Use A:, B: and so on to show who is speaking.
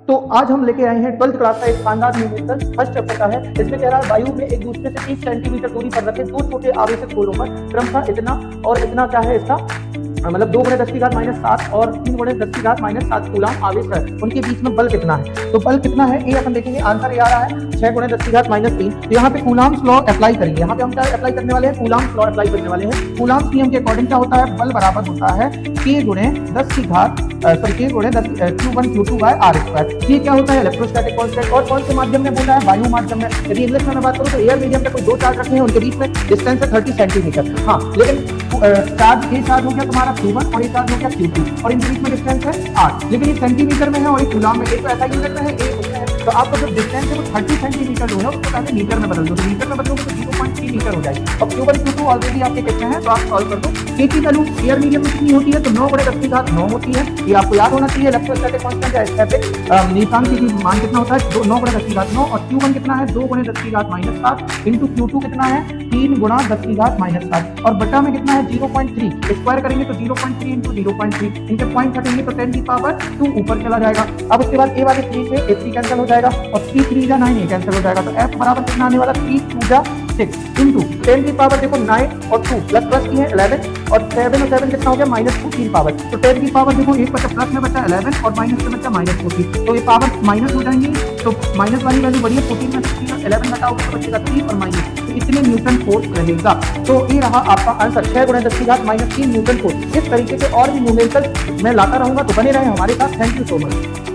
A: तो आज हम लेके आए हैं 12th क्लास का एक शानदार न्यूमेरिकल फर्स्ट चैप्टर का है। इसमें कह रहा है वायु में एक दूसरे से 30 सेंटीमीटर दूरी पर रखे दो छोटे आवेशित गोलों पर क्रमशः इतना और इतना क्या है इसका मतलब 2 × 10⁻7 और 3 × 10⁻7 कूलाम आवेश है, उनके बीच में बल कितना है। तो बल कितना है ये अपन देखेंगे। आंसर ये आ रहा है 6 × 10⁻3। तो यहाँ पे कूलाम्स लॉ अप्लाई करेंगे। यहाँ पे हम क्या अप्लाई करने वाले हैं, कूलाम्स लॉ अप्लाई करने वाले हैं। कूलाम्स नियम के अकॉर्डिंग क्या होता है, बल बराबर होता है K × 10 की घात Q1 Q2/r²। ये क्या होता है, इलेक्ट्रोस्टैटिक कांस्टेंट। और कौन से माध्यम में बोला है, वायु माध्यम में। यदि इंग्लिश में मैं बात करूं तो एयर मीडियम पे कोई दो चार्ज रखे हैं, उनके बीच में डिस्टेंस है 30 सेंटीमीटर। हाँ, लेकिन चार्ज ये चार्ज हो गया तुम्हारा Q1 और ये चार्ज हो गया Q2 और इनके बीच में डिस्टेंस है r, लेकिन ये सेंटीमीटर में है और ये कूलाम में। एक तो ऐसा यूनिट में है, एक उसमें है। तो आपको जो डिस्टेंस है वो 30 सेंटीमीटर जो है उसको पहले मीटर में बदल दो। तो मीटर में बदलोगे तो 0.3 मीटर हो जाएगी। और Q1 Q2 ऑलरेडी आपके कितने हैं तो आप सॉल्व कर दो। K की वैल्यू एयर मीडियम में कितनी होती है, तो 9 × 10⁻9 होती है। ये आपको याद होना चाहिए। इलेक्ट्रोस्टैटिक कांस्टेंट या स्टैटिक नियतांक की मान कितना होता है, 9 × 10⁻9। और Q1 कितना है, 2 × 10⁻7 इंटू Q2 कितना है, 3 × 10⁻7 और बटा में कितना है 0.3। स्क्वायर करेंगे तो 0.3 इंटू 0.3, इनके पॉइंट हटेंगे तो 10⁻2 ऊपर चला जाएगा। अब उसके बाद ए वाले 3 से A3 कैंसिल हो जाएगा और 3 3 जा 9 कैंसिल हो जाएगा। तो F बराबर कितना आने वाला, 3 2 जा 6 इंटू 10 की पावर देखो 9 और 2 प्लस की है 11 और 7 और 7 कितना हो गया -2 3 पावर। तो 10 की पावर देखो एक बचा प्लस में बचा 11 और माइनस में बचा -14। तो ये पावर माइनस हो जाएंगी। तो माइनस वाली वैल्यू बढ़िया 14 में 11 घटाओगे तो बचेगा 3 और माइनस, तो इतने न्यूटन फोर्स रहेगा। तो ये रहा आपका आंसर 6 × 10⁻³ न्यूटन फोर्स। इस तरीके के और भी न्यूमेरिकल मैं लाता रहूंगा, तो बने रहे हमारे साथ। Thank you so much.